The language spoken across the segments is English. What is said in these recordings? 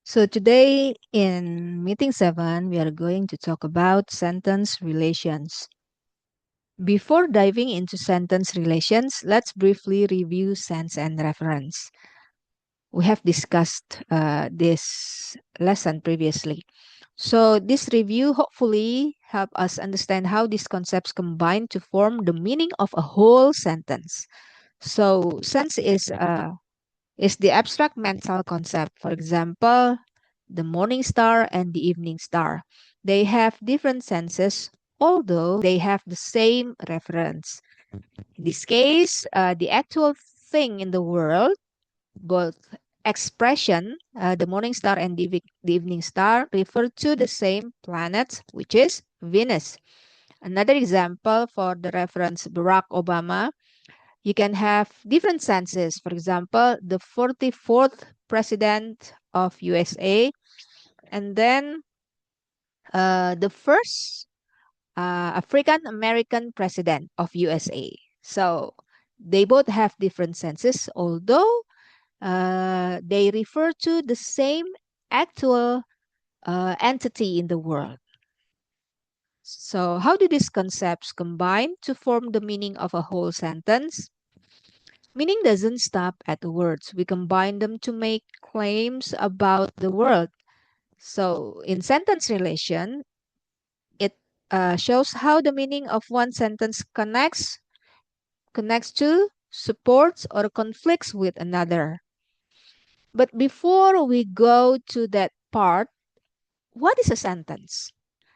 So today in meeting 7, we are going to talk about sentence relations. Before diving into sentence relations, let's briefly review sense and reference. We have discussed this lesson previously. So this review hopefully help us understand how these concepts combine to form the meaning of a whole sentence. So sense is the abstract mental concept. For example, the morning star and the evening star. They have different senses, although they have the same reference. In this case, the actual thing in the world, both expression, the morning star and the evening star, refer to the same planet, which is Venus. Another example for the reference Barack Obama, you can have different senses. For example, the 44th president of USA, and then the first African American president of USA. So they both have different senses, although they refer to the same actual entity in the world. So, how do these concepts combine to form the meaning of a whole sentence? Meaning doesn't stop at the words. We combine them to make claims about the world. So, in sentence relation, it shows how the meaning of one sentence connects to, supports, or conflicts with another. But before we go to that part, what is a sentence?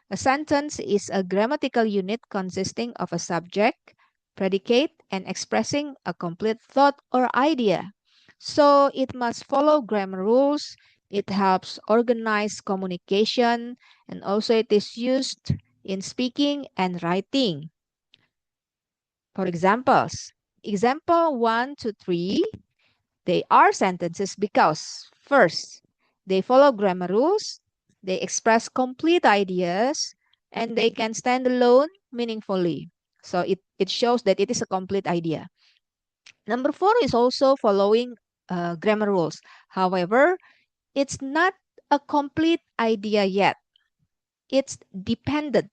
A sentence is a grammatical unit consisting of a subject, predicate, and expressing a complete thought or idea. So it must follow grammar rules. It helps organize communication, and also it is used in speaking and writing. For examples, example 1 to 3, they are sentences because first, they follow grammar rules, they express complete ideas, and they can stand alone meaningfully. So it shows that it is a complete idea. Number 4 is also following grammar rules. However, it's not a complete idea yet. It's dependent.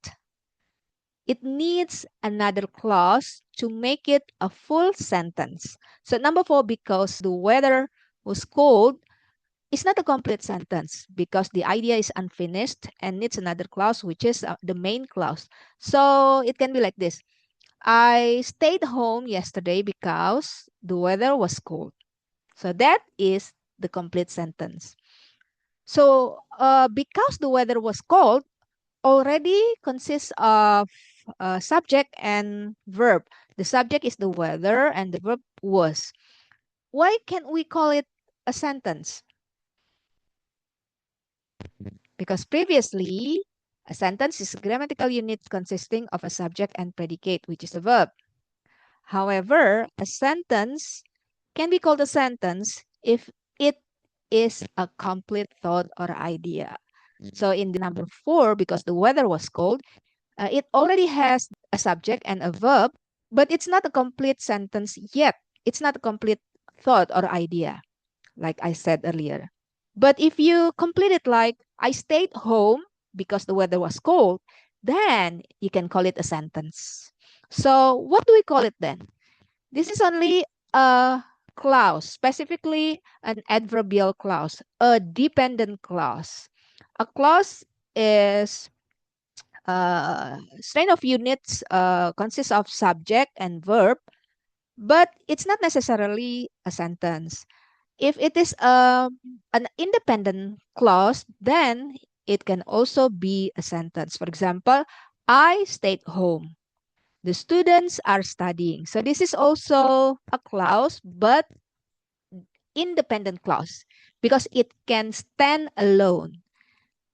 It needs another clause to make it a full sentence. So number 4, because the weather was cold, it's not a complete sentence because the idea is unfinished and needs another clause, which is the main clause. So it can be like this. I stayed home yesterday because the weather was cold. So that is the complete sentence. So because the weather was cold already consists of subject and verb. The subject is the weather and the verb was. Why can't we call it a sentence? Because previously, a sentence is a grammatical unit consisting of a subject and predicate, which is a verb. However, a sentence can be called a sentence if it is a complete thought or idea. So in the number 4, because the weather was cold, it already has a subject and a verb, but it's not a complete sentence yet. It's not a complete thought or idea, like I said earlier. But if you complete it like, I stayed home because the weather was cold, then you can call it a sentence. So what do we call it then? This is only a clause, specifically an adverbial clause, a dependent clause. A clause is strain of units consists of subject and verb, but it's not necessarily a sentence. If it is an independent clause, then it can also be a sentence. For example, I stayed home. The students are studying. So this is also a clause, but independent clause because it can stand alone.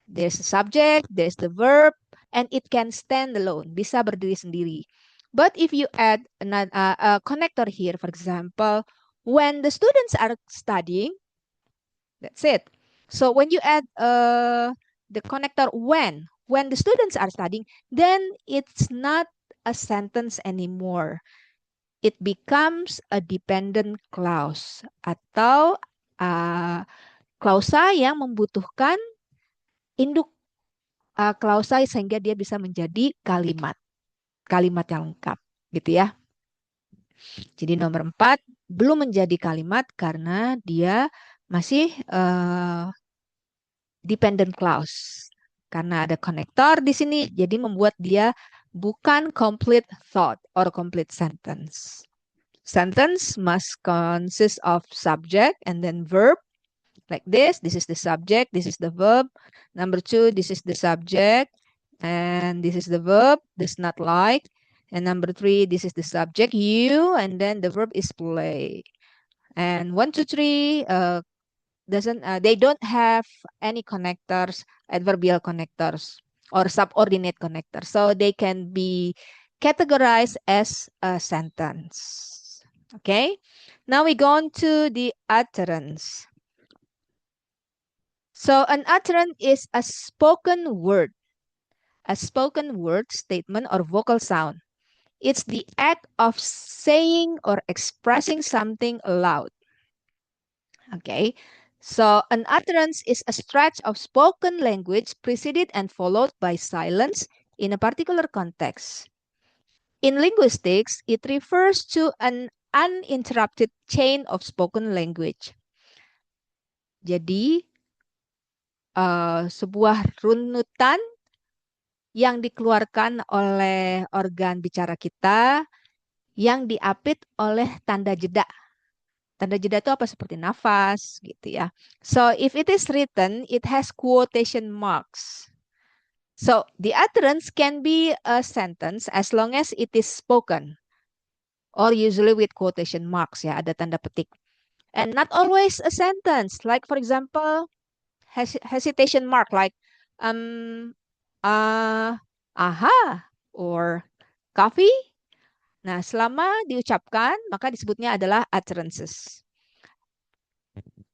There's a subject, there's the verb, and it can stand alone. Bisa berdiri sendiri. But if you add a connector here, for example, when the students are studying, that's it. So when you add the connector when the students are studying, then it's not a sentence anymore. It becomes a dependent clause atau uh, klausa yang membutuhkan induk klausa sehingga dia bisa menjadi kalimat yang lengkap gitu ya. Jadi nomor 4 belum menjadi kalimat karena dia masih dependent clause. Karena ada konektor di sini, jadi membuat dia bukan complete thought or complete sentence. Sentence must consist of subject and then verb. Like this is the subject, this is the verb. Number 2, this is the subject, and this is the verb, does not like. And number 3, this is the subject, you, and then the verb is play. And 1, 2, 3, they don't have any connectors, adverbial connectors or subordinate connectors. So they can be categorized as a sentence. Okay, now we go on to the utterance. So an utterance is a spoken word statement or vocal sound. It's the act of saying or expressing something aloud. Okay, so an utterance is a stretch of spoken language preceded and followed by silence in a particular context. In linguistics, it refers to an uninterrupted chain of spoken language. Jadi, sebuah runutan yang dikeluarkan oleh organ bicara kita yang diapit oleh tanda jeda. Tanda jeda itu apa? Seperti nafas gitu ya. So if it is written, it has quotation marks. So the utterance can be a sentence as long as it is spoken, or usually with quotation marks ya, ada tanda petik. And not always a sentence. Like for example, hesitation mark like aha or coffee. Nah, selama diucapkan maka disebutnya adalah utterances.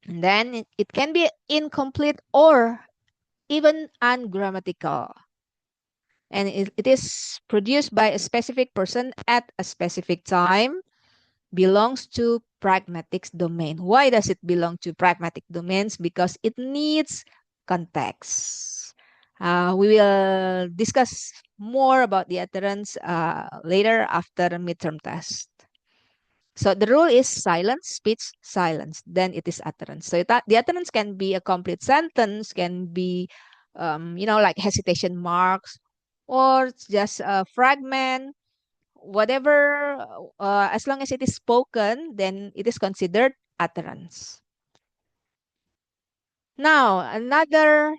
And then it can be incomplete or even ungrammatical. And it is produced by a specific person at a specific time, belongs to pragmatic domain. Why does it belong to pragmatic domains? Because it needs context. We will discuss more about the utterance later after midterm test. So the rule is silence, speech, silence. Then it is utterance. So the utterance can be a complete sentence, can be, like hesitation marks, or just a fragment, whatever. As long as it is spoken, then it is considered utterance. Now, another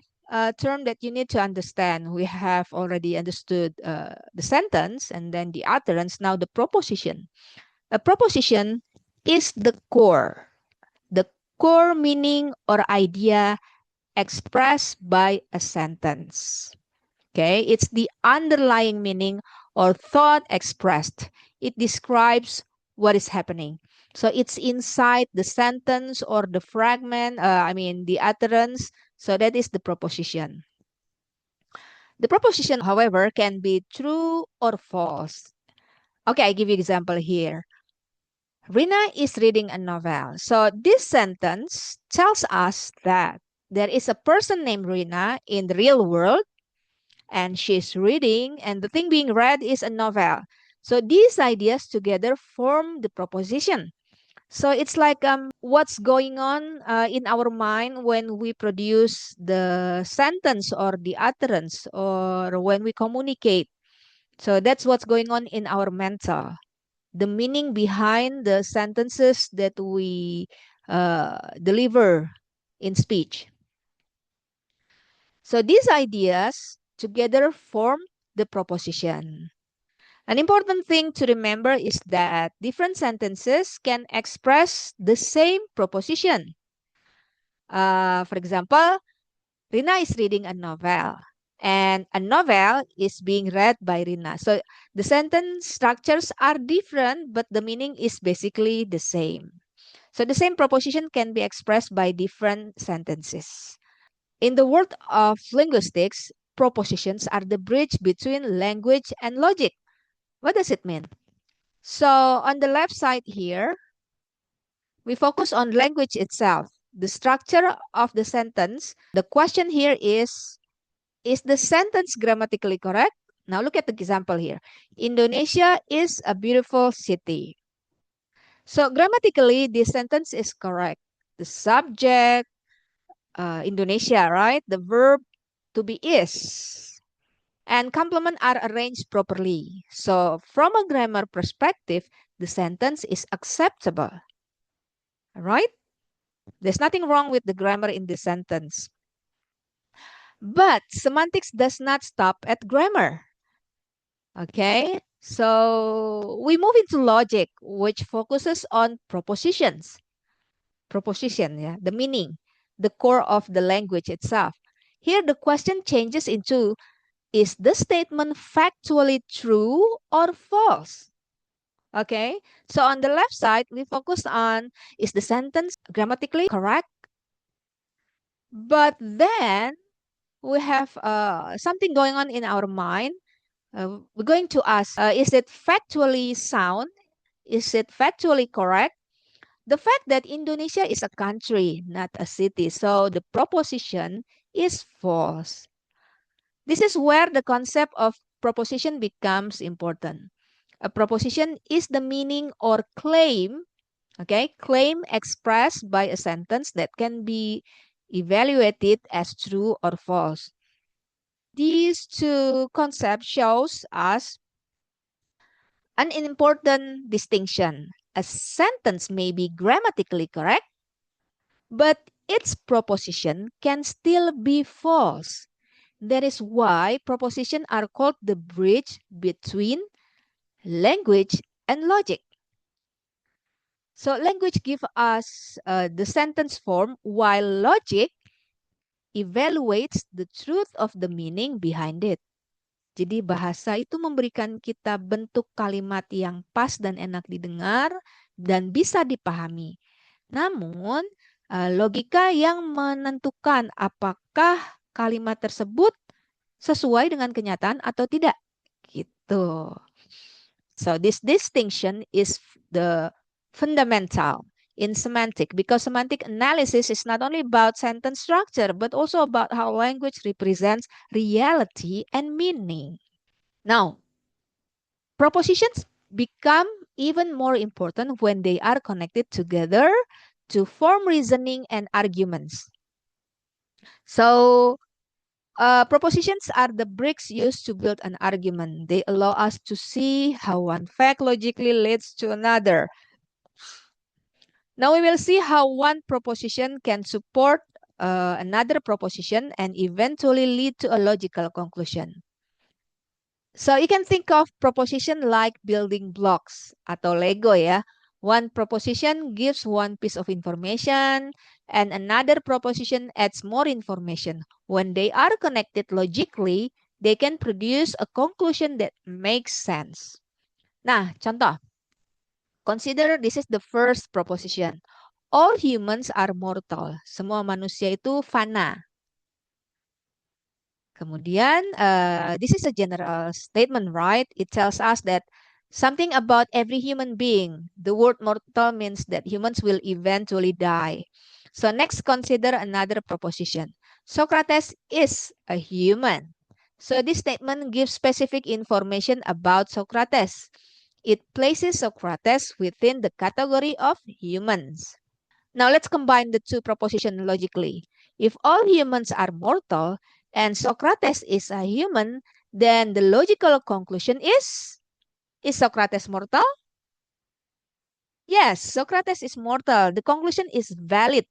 term that you need to understand. We have already understood the sentence and then the utterance. Now the proposition. A proposition is the core meaning or idea expressed by a sentence. Okay, it's the underlying meaning or thought expressed. It describes what is happening. So it's inside the sentence or the fragment, the utterance. So that is the proposition. The proposition, however, can be true or false. Okay, I give you an example here. Rina is reading a novel. So this sentence tells us that there is a person named Rina in the real world and she's reading and the thing being read is a novel. So these ideas together form the proposition. So it's like what's going on in our mind when we produce the sentence or the utterance or when we communicate. So that's what's going on in our mental. The meaning behind the sentences that we deliver in speech. So these ideas together form the proposition. An important thing to remember is that different sentences can express the same proposition. For example, Rina is reading a novel. And a novel is being read by Rina. So the sentence structures are different, but the meaning is basically the same. So the same proposition can be expressed by different sentences. In the world of linguistics, propositions are the bridge between language and logic. What does it mean? So on the left side here, we focus on language itself. the structure of the sentence. The question here is the sentence grammatically correct? Now look at the example here. Indonesia is a beautiful city. So grammatically, this sentence is correct. The subject, Indonesia, right? The verb to be is. And complement are arranged properly. So from a grammar perspective, the sentence is acceptable. Right? There's nothing wrong with the grammar in this sentence. But semantics does not stop at grammar. Okay? So we move into logic, which focuses on propositions. Proposition, yeah, the meaning, the core of the language itself. Here the question changes into, is the statement factually true or false? Okay, so on the left side, we focus on, is the sentence grammatically correct? But then we have something going on in our mind. We're going to ask, is it factually sound? Is it factually correct? The fact that Indonesia is a country, not a city, so the proposition is false. This is where the concept of proposition becomes important. A proposition is the meaning or claim, okay, claim expressed by a sentence that can be evaluated as true or false. These two concepts shows us an important distinction. A sentence may be grammatically correct, but its proposition can still be false. That is why propositions are called the bridge between language and logic. So language gives us the sentence form, while logic evaluates the truth of the meaning behind it. Jadi bahasa itu memberikan kita bentuk kalimat yang pas dan enak didengar dan bisa dipahami. Namun, logika yang menentukan apakah kalimat tersebut sesuai dengan kenyataan atau tidak. Gitu. So this distinction is the fundamental in semantic, because semantic analysis is not only about sentence structure, but also about how language represents reality and meaning. Now, propositions become even more important when they are connected together to form reasoning and arguments. So, propositions are the bricks used to build an argument. They allow us to see how one fact logically leads to another. Now we will see how one proposition can support another proposition and eventually lead to a logical conclusion. So you can think of proposition like building blocks atau Lego ya. One proposition gives one piece of information and another proposition adds more information. When they are connected logically, they can produce a conclusion that makes sense. Nah, contoh. Consider this is the first proposition. All humans are mortal. Semua manusia itu fana. Kemudian, this is a general statement, right? It tells us that something about every human being. The word mortal means that humans will eventually die. So next, consider another proposition. Socrates is a human. So this statement gives specific information about Socrates. It places Socrates within the category of humans. Now let's combine the two propositions logically. If all humans are mortal and Socrates is a human, then the logical conclusion is Socrates mortal? Yes, Socrates is mortal. The conclusion is valid.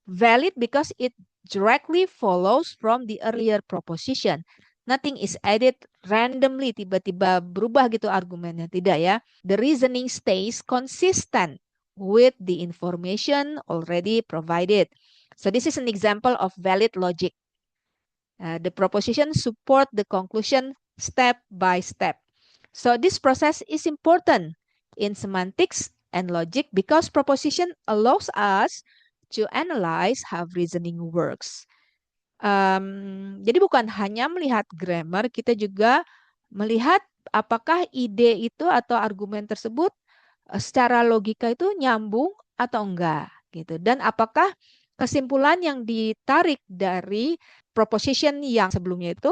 Valid because it directly follows from the earlier proposition. Nothing is added randomly, tiba-tiba berubah gitu argumennya. Tidak ya. The reasoning stays consistent with the information already provided. So this is an example of valid logic. The proposition support the conclusion step by step. So this process is important in semantics and logic because proposition allows us to analyze how reasoning works. Jadi bukan hanya melihat grammar, kita juga melihat apakah ide itu atau argumen tersebut secara logika itu nyambung atau enggak gitu. Dan apakah kesimpulan yang ditarik dari proposition yang sebelumnya itu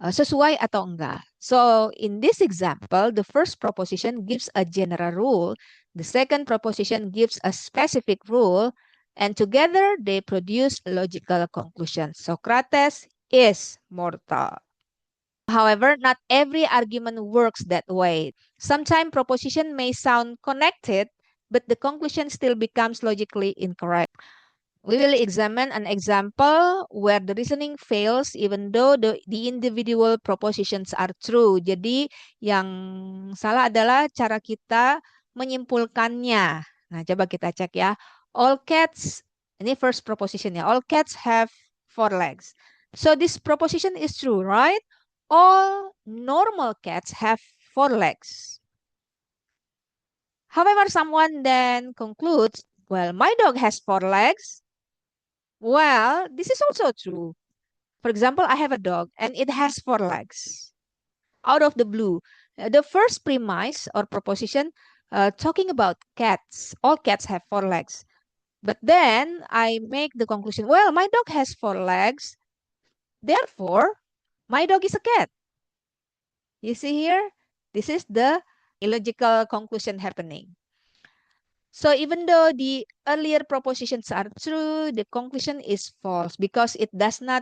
sesuai atau enggak. So, in this example, the first proposition gives a general rule, the second proposition gives a specific rule, and together they produce logical conclusion. Socrates is mortal. However, not every argument works that way. Sometimes proposition may sound connected, but the conclusion still becomes logically incorrect. We will examine an example where the reasoning fails even though the individual propositions are true. Jadi yang salah adalah cara kita menyimpulkannya. Nah, coba kita cek ya. All cats, ini first proposition ya. All cats have four legs. So this proposition is true, right? All normal cats have four legs. However, someone then concludes, well, my dog has four legs. Well, this is also true. For example, I have a dog and it has four legs. Out of the blue, the first premise or proposition talking about cats, all cats have four legs. But then I make the conclusion, well, my dog has four legs. Therefore, my dog is a cat. You see here? This is the illogical conclusion happening. So even though the earlier propositions are true, the conclusion is false because it does not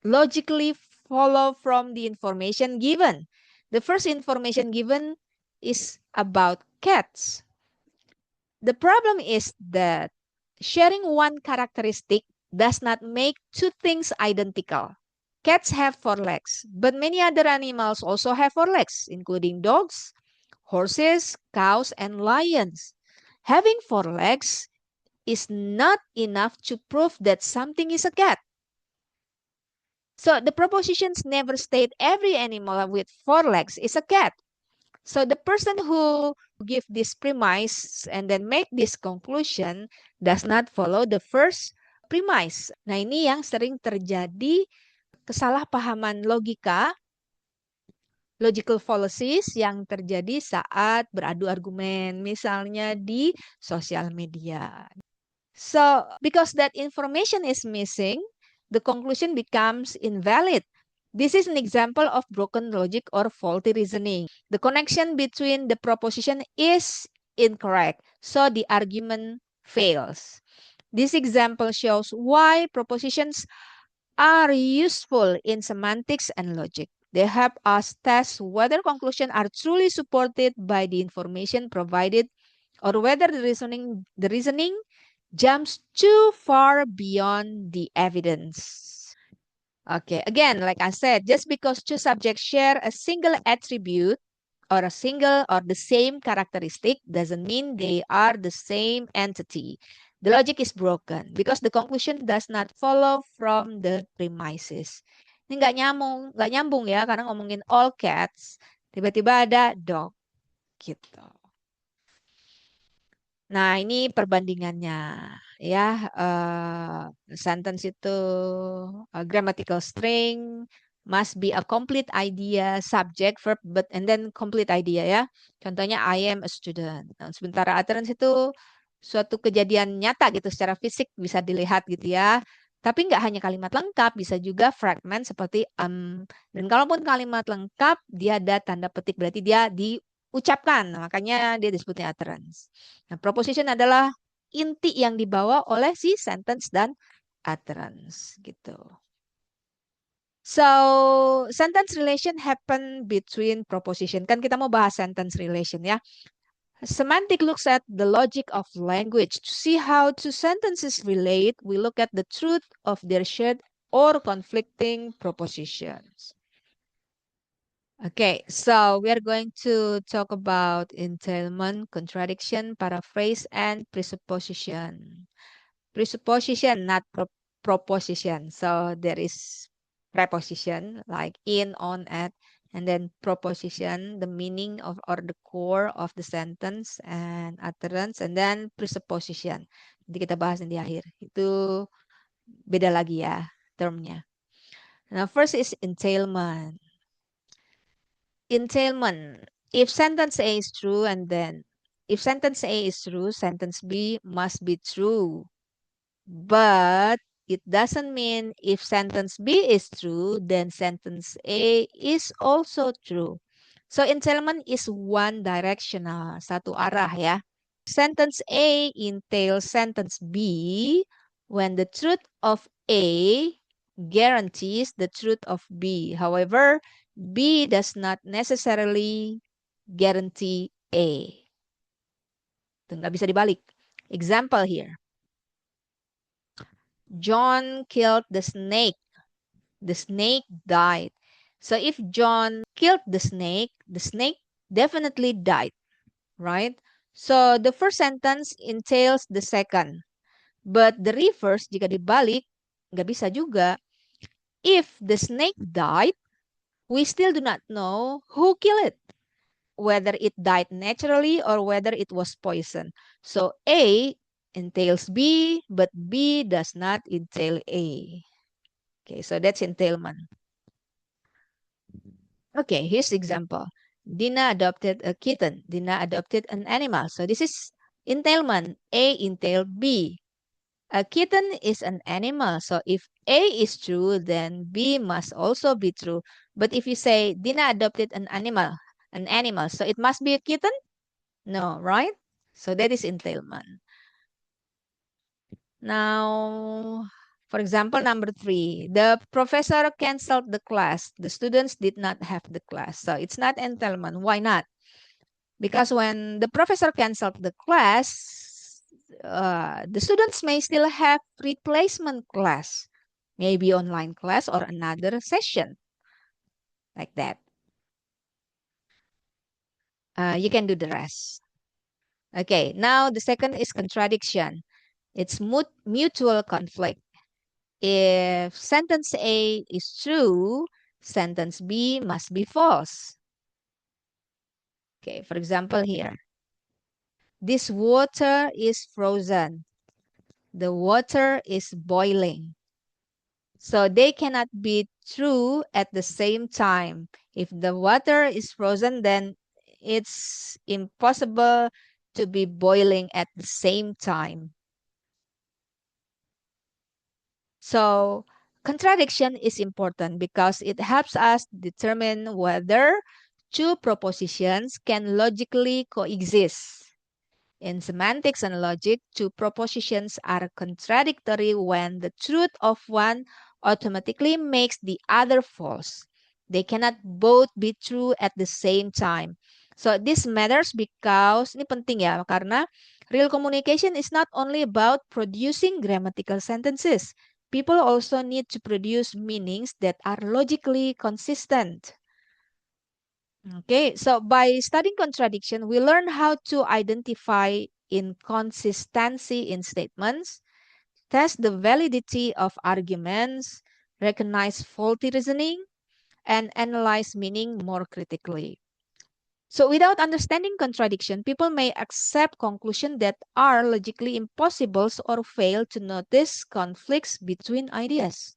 logically follow from the information given. The first information given is about cats. The problem is that sharing one characteristic does not make two things identical. Cats have four legs, but many other animals also have four legs, including dogs, horses, cows, and lions. Having four legs is not enough to prove that something is a cat. So the propositions never state every animal with four legs is a cat. So the person who give this premise and then make this conclusion does not follow the first premise. Nah, ini yang sering terjadi kesalahpahaman logika, logical fallacies yang terjadi saat beradu argumen, misalnya di sosial media. So, because that information is missing, the conclusion becomes invalid. This is an example of broken logic or faulty reasoning. The connection between the proposition is incorrect, so the argument fails. This example shows why propositions are useful in semantics and logic. They help us test whether conclusions are truly supported by the information provided or whether the reasoning jumps too far beyond the evidence. Okay, again, like I said, just because two subjects share a single attribute or a single or the same characteristic doesn't mean they are the same entity. The logic is broken because the conclusion does not follow from the premises. Ini nggak nyambung ya, karena ngomongin all cats, tiba-tiba ada dog, gitu. Nah, ini perbandingannya ya. Sentence itu grammatical string must be a complete idea, subject, verb, but and then complete idea ya. Contohnya I am a student. Nah, sementara utterance itu suatu kejadian nyata gitu secara fisik bisa dilihat gitu ya. Tapi nggak hanya kalimat lengkap, bisa juga fragment seperti dan kalaupun kalimat lengkap dia ada tanda petik berarti dia diucapkan. Nah, makanya dia disebutnya utterance. Nah, proposition adalah inti yang dibawa oleh si sentence dan utterance gitu. So, sentence relation happen between proposition. Kan kita mau bahas sentence relation ya. Semantic looks at the logic of language. To see how two sentences relate, we look at the truth of their shared or conflicting propositions. Okay, so we are going to talk about entailment, contradiction, paraphrase, and presupposition. Presupposition, not proposition. So there is preposition like in, on, at, and then proposition, the meaning of or the core of the sentence and utterance, and then presupposition. Nanti kita bahas di akhir. Itu beda lagi ya termnya. Now first is entailment. Entailment. If sentence A is true and then if sentence A is true, sentence B must be true. But it doesn't mean if sentence B is true, then sentence A is also true. So entailment is one directional, satu arah ya. Sentence A entails sentence B when the truth of A guarantees the truth of B. However, B does not necessarily guarantee A. Itu nggak bisa dibalik. Example here. John killed the snake. The snake died. So if John killed the snake definitely died, right? So the first sentence entails the second. But the reverse, jika dibalik, nggak bisa juga. If the snake died, we still do not know who killed it. Whether it died naturally or whether it was poison. So A entails B, but B does not entail A. Okay, so that's entailment. Okay, here's the example. Dina adopted a kitten. Dina adopted an animal. So this is entailment. A entailed B. A kitten is an animal. So if A is true, then B must also be true. But if you say Dina adopted an animal, so it must be a kitten? No, right? So that is entailment. Now, for example, number 3, the professor canceled the class. The students did not have the class. So it's not entailment. Why not? Because when the professor canceled the class, the students may still have replacement class, maybe online class or another session like that. You can do the rest. Okay, now the second is contradiction. It's mutual conflict. If sentence A is true, sentence B must be false. Okay, for example here. This water is frozen. The water is boiling. So they cannot be true at the same time. If the water is frozen, then it's impossible to be boiling at the same time. So contradiction is important because it helps us determine whether two propositions can logically coexist. In semantics and logic, two propositions are contradictory when the truth of one automatically makes the other false. They cannot both be true at the same time. So this matters because, ini penting ya, karena real communication is not only about producing grammatical sentences. People also need to produce meanings that are logically consistent. Okay, so by studying contradiction, we learn how to identify inconsistency in statements, test the validity of arguments, recognize faulty reasoning, and analyze meaning more critically. So without understanding contradiction, people may accept conclusions that are logically impossible or fail to notice conflicts between ideas.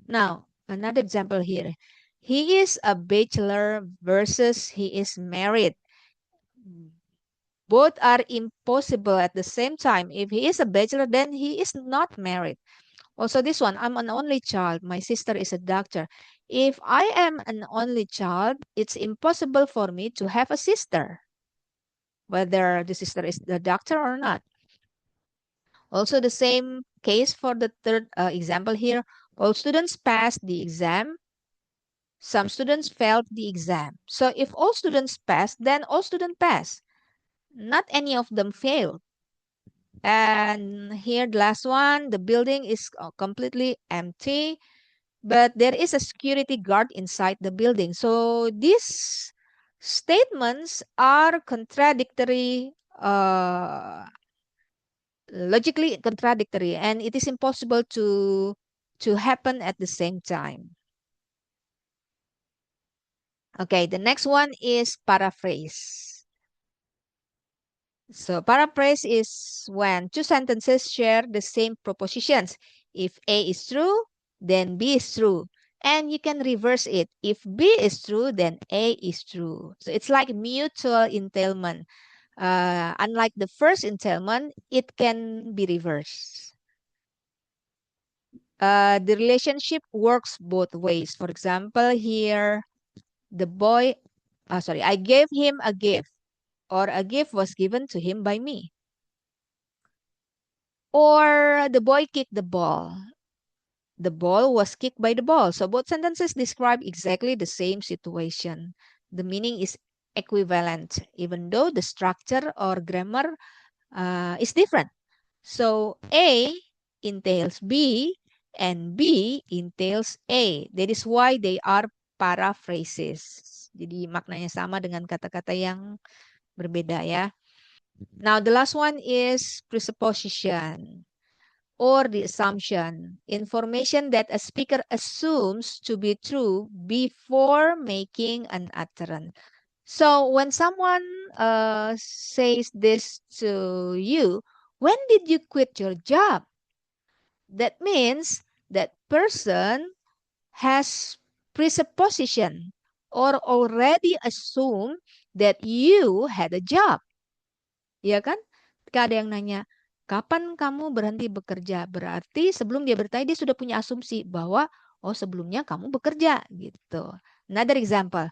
Now, another example here. He is a bachelor versus he is married. Both are impossible at the same time. If he is a bachelor, then he is not married. Also this one, I'm an only child. My sister is a doctor. If I am an only child, it's impossible for me to have a sister, whether the sister is the doctor or not. Also the same case for the third example here. All students passed the exam. Some students failed the exam. So if all students pass, then all students pass. Not any of them failed. And here the last one, the building is completely empty, but there is a security guard inside the building. So these statements are contradictory, logically contradictory, and it is impossible to happen at the same time. Okay, the next one is paraphrase. So paraphrase is when two sentences share the same propositions. If A is true, then B is true. And you can reverse it. If B is true, then A is true. So it's like mutual entailment. Unlike the first entailment, it can be reversed. The relationship works both ways. For example, here, the boy, I gave him a gift, or a gift was given to him by me. Or the boy kicked the ball. The ball was kicked by the ball. So both sentences describe exactly the same situation. The meaning is equivalent, even though the structure or grammar is different. So A entails B and B entails A. That is why they are paraphrases. Jadi maknanya sama dengan kata-kata yang berbeda ya. Now the last one is presupposition, or the assumption, information that a speaker assumes to be true before making an utterance. So when someone says this to you, when did you quit your job? That means that person has presupposition or already assumed that you had a job. Ya kan? Ketika ada yang nanya, kapan kamu berhenti bekerja? Berarti sebelum dia bertanya, dia sudah punya asumsi bahwa, oh sebelumnya kamu bekerja gitu. Another example,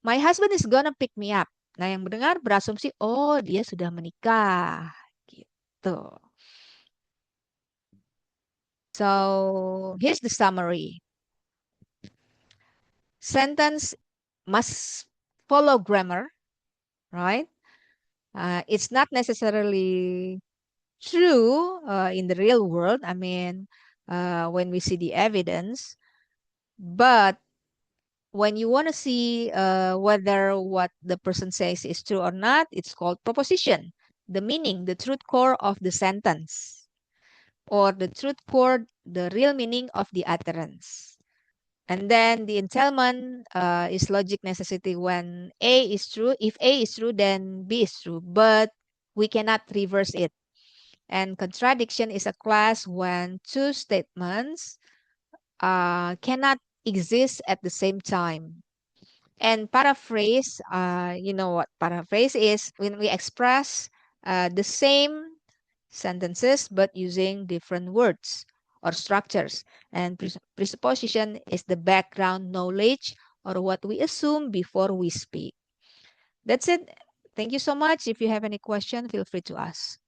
my husband is gonna pick me up. Nah yang mendengar berasumsi, oh dia sudah menikah gitu. So here's the summary. Sentence must follow grammar, right? It's not necessarily true in the real world. I mean, when we see the evidence, but when you want to see whether what the person says is true or not, it's called proposition. The meaning, the truth core of the sentence, or the truth core, the real meaning of the utterance. And then the entailment is logic necessity when A is true. If A is true, then B is true, but we cannot reverse it. And contradiction is a class when two statements cannot exist at the same time. And paraphrase, you know what paraphrase is? When we express the same sentences but using different words or structures. And presupposition is the background knowledge or what we assume before we speak. That's it. Thank you so much. If you have any question, feel free to ask.